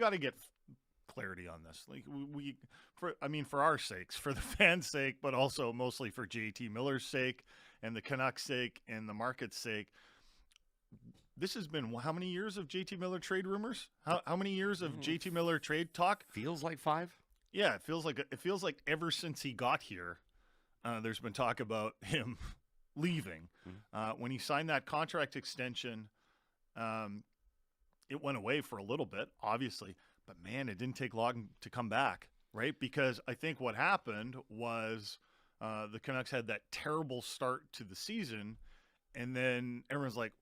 got to get clarity on this. Like for our sakes, for the fans' sake, but also mostly for JT Miller's sake and the Canucks' sake and the market's sake. This has been how many years of JT Miller trade rumors? How many years of JT Miller trade talk? Feels like 5. Yeah, it feels like ever since he got here, there's been talk about him leaving. When he signed that contract extension, it went away for a little bit, obviously, but man, it didn't take long to come back, right? Because I think what happened was the Canucks had that terrible start to the season, and then everyone's like,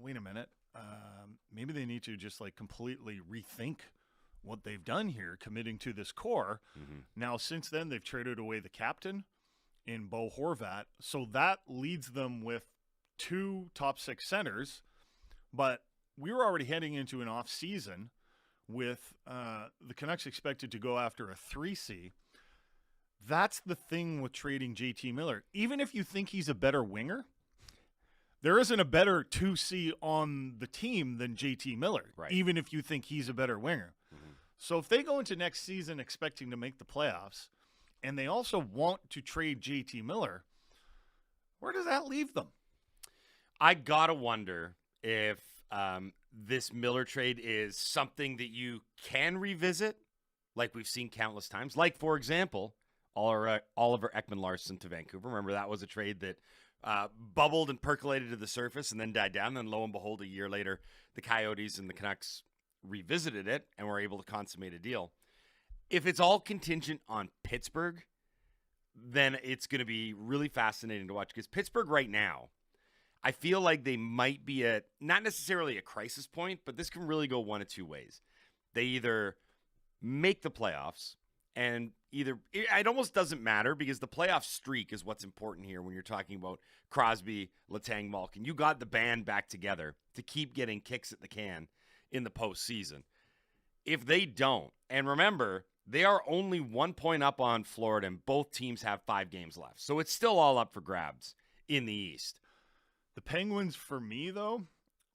wait a minute, maybe they need to just like completely rethink what they've done here, committing to this core. Now, since then, they've traded away the captain in Bo Horvat, so that leads them with 2 top 6 centers, but we were already heading into an off season with the Canucks expected to go after a 3C. That's the thing with trading JT Miller. Even if you think he's a better winger, there isn't a better 2C on the team than JT Miller, right, even if you think he's a better winger. So if they go into next season expecting to make the playoffs, and they also want to trade JT Miller, where does that leave them? I got to wonder if this Miller trade is something that you can revisit, like we've seen countless times. Like, for example, Oliver Ekman-Larsson to Vancouver. Remember, that was a trade that bubbled and percolated to the surface and then died down. Then, lo and behold, a year later, the Coyotes and the Canucks revisited it and were able to consummate a deal. If it's all contingent on Pittsburgh, then it's going to be really fascinating to watch, because Pittsburgh right now, I feel like they might be at not necessarily a crisis point, but this can really go one of 2 ways. They either make the playoffs, and it almost doesn't matter, because the playoff streak is what's important here when you're talking about Crosby, Letang, Malkin. You got the band back together to keep getting kicks at the can in the postseason. If they don't, and remember, they are only 1 point up on Florida, and both teams have 5 games left. So it's still all up for grabs in the East. The Penguins, for me, though,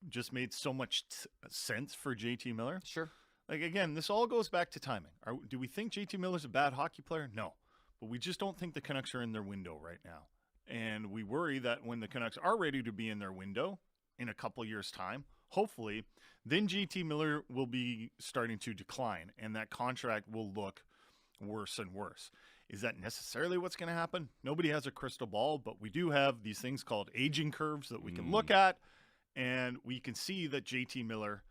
just made so much sense for JT Miller. Sure. Like, again, this all goes back to timing. Do we think JT Miller's a bad hockey player? No. But we just don't think the Canucks are in their window right now. And we worry that when the Canucks are ready to be in their window in a couple years' time, hopefully, then JT Miller will be starting to decline, and that contract will look worse and worse. Is that necessarily what's going to happen? Nobody has a crystal ball, but we do have these things called aging curves that we can look at, and we can see that JT Miller,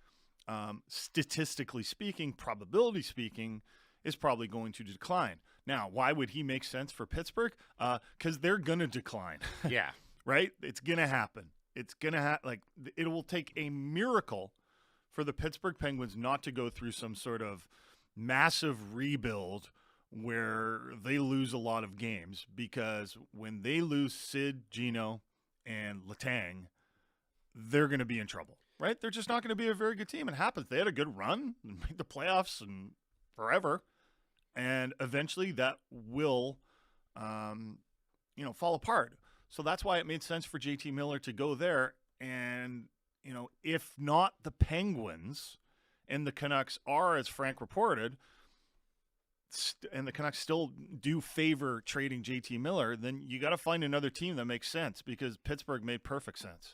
statistically speaking, probability speaking, is probably going to decline. Now, why would he make sense for Pittsburgh? Because they're going to decline. Yeah. Right? It's going to happen. It's going to it will take a miracle for the Pittsburgh Penguins not to go through some sort of massive rebuild where they lose a lot of games, because when they lose Sid, Gino, and Letang, they're going to be in trouble, right? They're just not going to be a very good team. It happens. They had a good run and made the playoffs and forever, and eventually that will, fall apart. So that's why it made sense for JT Miller to go there. And, if not the Penguins and the Canucks are, as Frank reported, and the Canucks still do favor trading JT Miller, then you got to find another team that makes sense, because Pittsburgh made perfect sense.